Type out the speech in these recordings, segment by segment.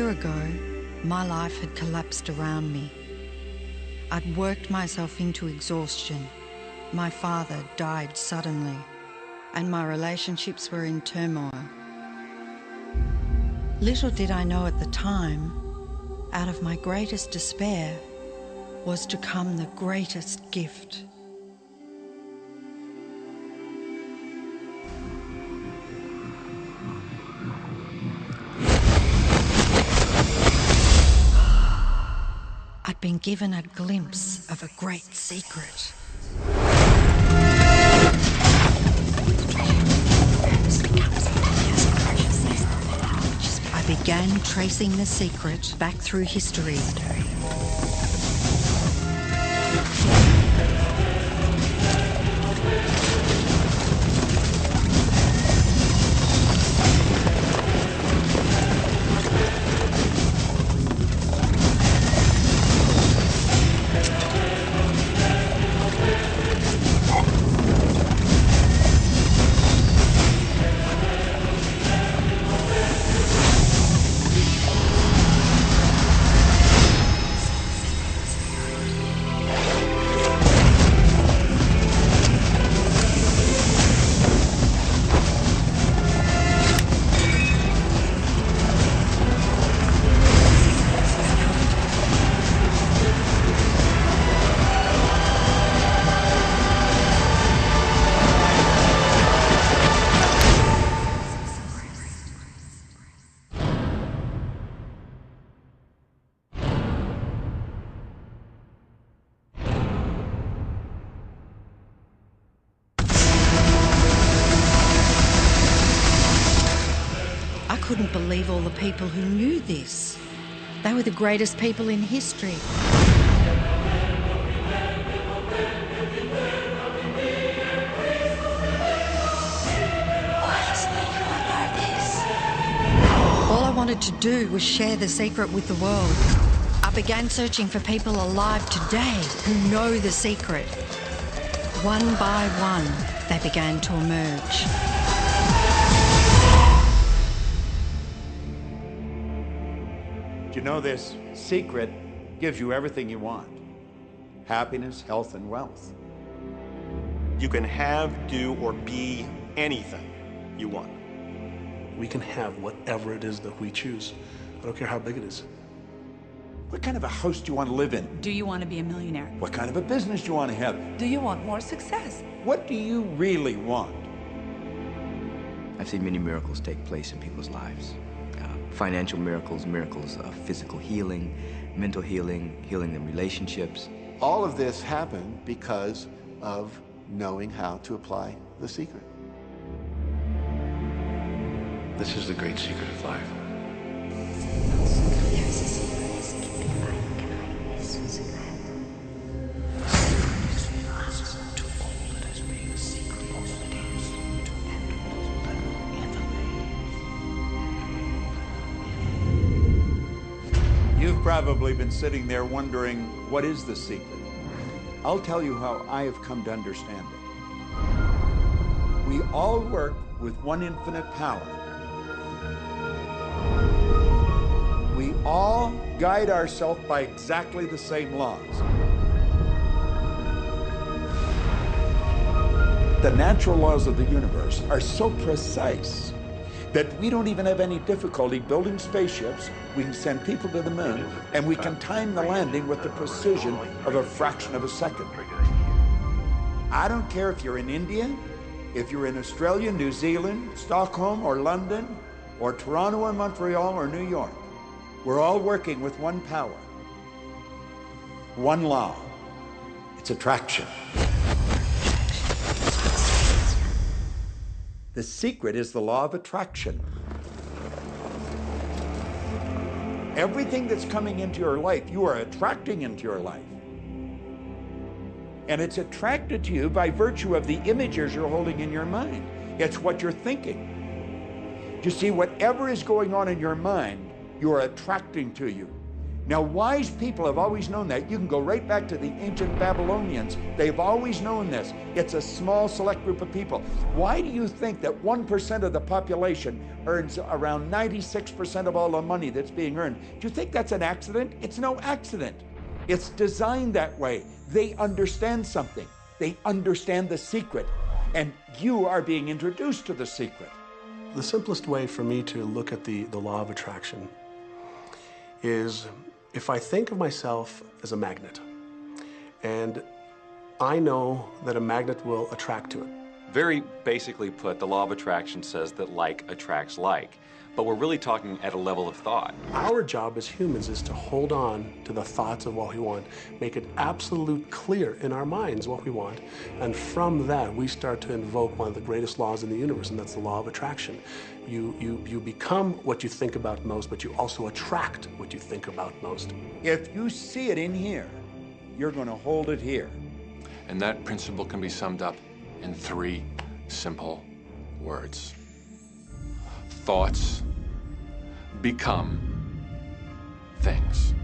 year ago, my life had collapsed around me. I'd worked myself into exhaustion. My father died suddenly, and my relationships were in turmoil. Little did I know at the time, out of my greatest despair was to come the greatest gift. I'd been given a glimpse of a great secret. I began tracing the secret back through history. I couldn't believe all the people who knew this. They were the greatest people in history. All I wanted to do was share the secret with the world. I began searching for people alive today who know the secret. One by one, they began to emerge. You know, this secret gives you everything you want. Happiness, health, and wealth. You can have, do, or be anything you want. We can have whatever it is that we choose. I don't care how big it is. What kind of a house do you want to live in? Do you want to be a millionaire? What kind of a business do you want to have? Do you want more success? What do you really want? I've seen many miracles take place in people's lives. Financial miracles, miracles of physical healing, mental healing, healing in relationships. All of this happened because of knowing how to apply the secret. This is the great secret of life. You've probably been sitting there wondering, what is the secret? I'll tell you how I have come to understand it. We all work with one infinite power. We all guide ourselves by exactly the same laws. The natural laws of the universe are so precise that we don't even have any difficulty building spaceships. We can send people to the moon, and we can time the landing with the precision of a fraction of a second. I don't care if you're in India, if you're in Australia, New Zealand, Stockholm, or London, or Toronto, or Montreal, or New York. We're all working with one power, one law. It's attraction. The secret is the law of attraction. Everything that's coming into your life, you are attracting into your life. And it's attracted to you by virtue of the images you're holding in your mind. It's what you're thinking. You see, whatever is going on in your mind, you are attracting to you. Now, wise people have always known that. You can go right back to the ancient Babylonians. They've always known this. It's a small, select group of people. Why do you think that 1% of the population earns around 96% of all the money that's being earned? Do you think that's an accident? It's no accident. It's designed that way. They understand something. They understand the secret. And you are being introduced to the secret. The simplest way for me to look at the law of attraction is if I think of myself as a magnet, and I know that a magnet will attract to it. Very basically put, the law of attraction says that like attracts like, but we're really talking at a level of thought. Our job as humans is to hold on to the thoughts of what we want, make it absolute clear in our minds what we want, and from that we start to invoke one of the greatest laws in the universe, and that's the law of attraction. You become what you think about most, but you also attract what you think about most. If you see it in here, you're going to hold it here. And that principle can be summed up in 3 simple words. Thoughts become things.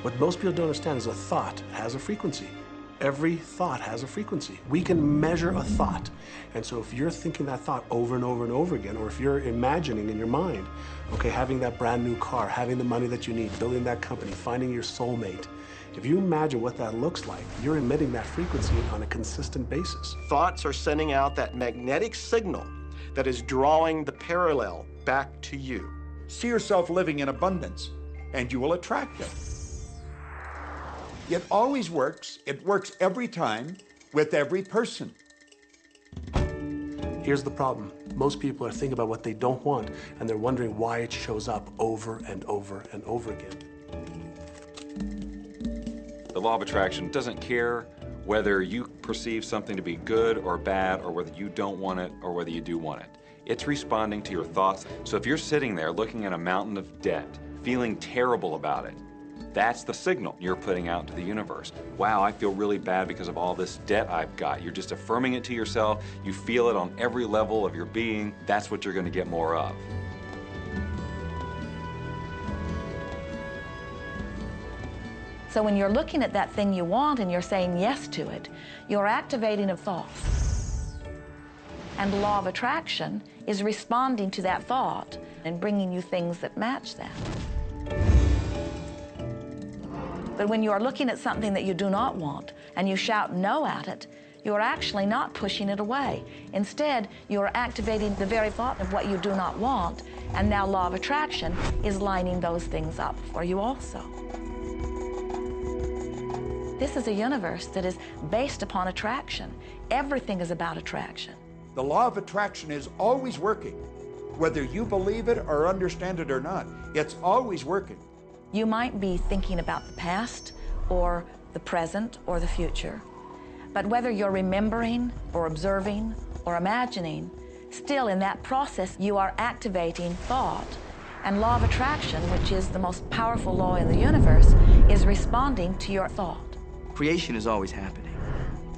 What most people don't understand is a thought has a frequency. Every thought has a frequency. We can measure a thought. And so if you're thinking that thought over and over and over again, or if you're imagining in your mind, okay, having that brand new car, having the money that you need, building that company, finding your soulmate, if you imagine what that looks like, you're emitting that frequency on a consistent basis. Thoughts are sending out that magnetic signal that is drawing the parallel back to you. See yourself living in abundance, and you will attract it. It always works. It works every time with every person. Here's the problem. Most people are thinking about what they don't want, and they're wondering why it shows up over and over and over again. The law of attraction doesn't care whether you perceive something to be good or bad, or whether you don't want it or whether you do want it. It's responding to your thoughts. So if you're sitting there looking at a mountain of debt, feeling terrible about it, that's the signal you're putting out to the universe. Wow, I feel really bad because of all this debt I've got. You're just affirming it to yourself. You feel it on every level of your being. That's what you're going to get more of. So when you're looking at that thing you want and you're saying yes to it, you're activating a thought. And the law of attraction is responding to that thought and bringing you things that match that. But when you are looking at something that you do not want and you shout no at it, you're actually not pushing it away. Instead, you're activating the very thought of what you do not want, and now law of attraction is lining those things up for you also. This is a universe that is based upon attraction. Everything is about attraction. The law of attraction is always working. Whether you believe it or understand it or not, it's always working. You might be thinking about the past or the present or the future, but whether you're remembering or observing or imagining, still in that process you are activating thought, and law of attraction, which is the most powerful law in the universe, is responding to your thought. Creation is always happening.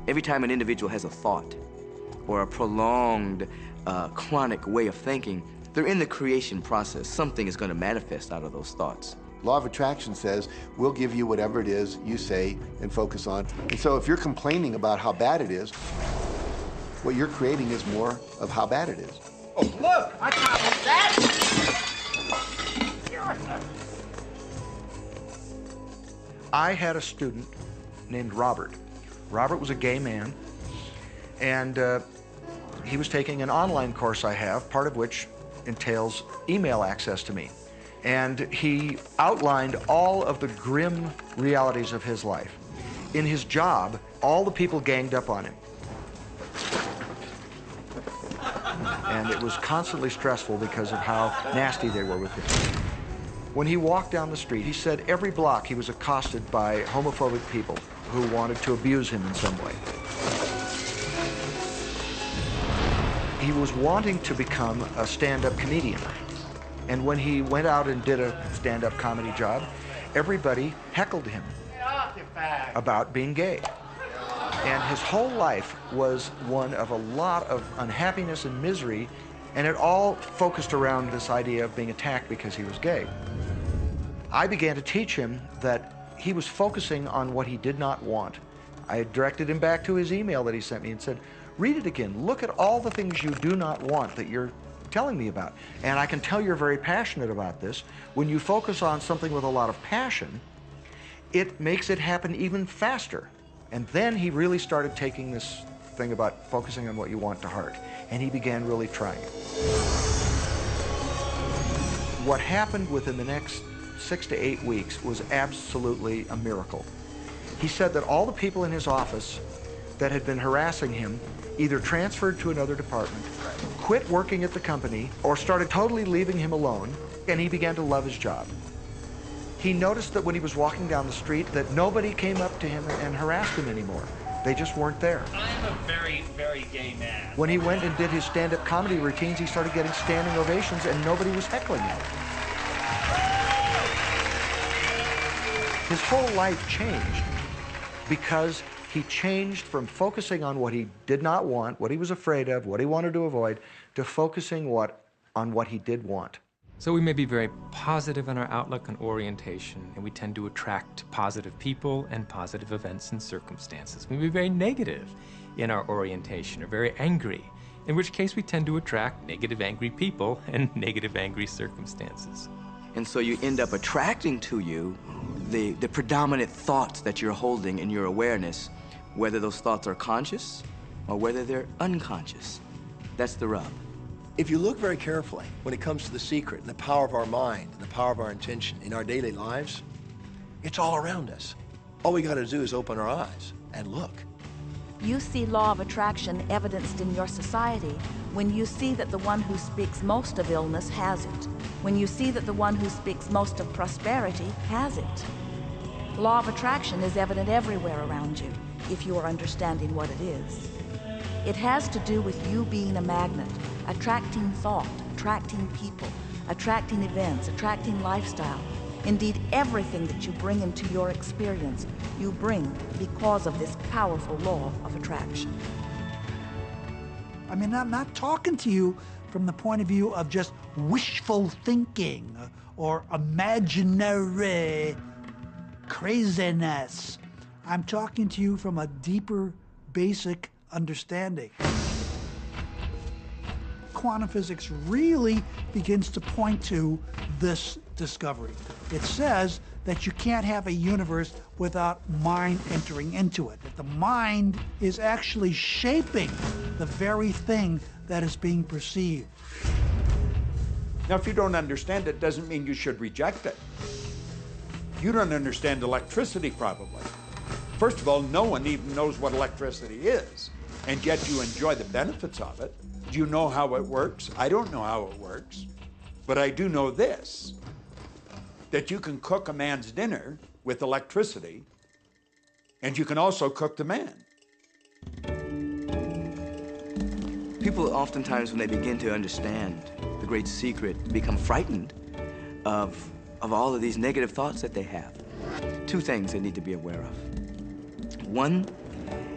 Every time an individual has a thought or a prolonged, chronic way of thinking, they're in the creation process. Something is going to manifest out of those thoughts. Law of attraction says, we'll give you whatever it is you say and focus on. And so if you're complaining about how bad it is, what you're creating is more of how bad it is. Oh, look, I copied that. I had a student named Robert. Robert was a gay man, and he was taking an online course I have, part of which entails email access to me. And he outlined all of the grim realities of his life. In his job, all the people ganged up on him. And it was constantly stressful because of how nasty they were with him. When he walked down the street, he said every block he was accosted by homophobic people who wanted to abuse him in some way. He was wanting to become a stand-up comedian. And when he went out and did a stand-up comedy job, everybody heckled him about being gay. And his whole life was one of a lot of unhappiness and misery, and it all focused around this idea of being attacked because he was gay. I began to teach him that he was focusing on what he did not want. I directed him back to his email that he sent me and said, read it again. Look at all the things you do not want that you're telling me about. And I can tell you're very passionate about this. When you focus on something with a lot of passion, it makes it happen even faster. And then he really started taking this thing about focusing on what you want to heart. And he began really trying it. What happened within the next 6 to 8 weeks was absolutely a miracle. He said that all the people in his office that had been harassing him either transferred to another department, quit working at the company, or started totally leaving him alone, and he began to love his job. He noticed that when he was walking down the street that nobody came up to him and harassed him anymore. They just weren't there. I'm a very, very gay man. When he went and did his stand-up comedy routines, he started getting standing ovations and nobody was heckling him. His whole life changed because he changed from focusing on what he did not want, what he was afraid of, what he wanted to avoid, to focusing on what he did want. So we may be very positive in our outlook and orientation, and we tend to attract positive people and positive events and circumstances. We may be very negative in our orientation or very angry, in which case we tend to attract negative, angry people and negative, angry circumstances. And so you end up attracting to you the predominant thoughts that you're holding in your awareness, whether those thoughts are conscious or whether they're unconscious. That's the rub. If you look very carefully when it comes to the secret and the power of our mind and the power of our intention in our daily lives, it's all around us. All we got to do is open our eyes and look. You see law of attraction evidenced in your society when you see that the one who speaks most of illness has it, when you see that the one who speaks most of prosperity has it. Law of attraction is evident everywhere around you if you are understanding what it is. It has to do with you being a magnet, attracting thought, attracting people, attracting events, attracting lifestyle. Indeed, everything that you bring into your experience, you bring because of this powerful law of attraction. I mean, I'm not talking to you from the point of view of just wishful thinking or imaginary craziness. I'm talking to you from a deeper, basic understanding. Quantum physics really begins to point to this discovery. It says that you can't have a universe without mind entering into it, that the mind is actually shaping the very thing that is being perceived. Now, if you don't understand it, doesn't mean you should reject it. You don't understand electricity, probably. First of all, no one even knows what electricity is, and yet you enjoy the benefits of it. Do you know how it works? I don't know how it works, but I do know this, that you can cook a man's dinner with electricity, and you can also cook the man. People oftentimes, when they begin to understand the great secret, become frightened of all of these negative thoughts that they have. Two things they need to be aware of. One,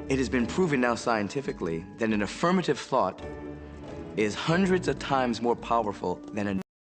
it has been proven now scientifically that an affirmative thought is hundreds of times more powerful than a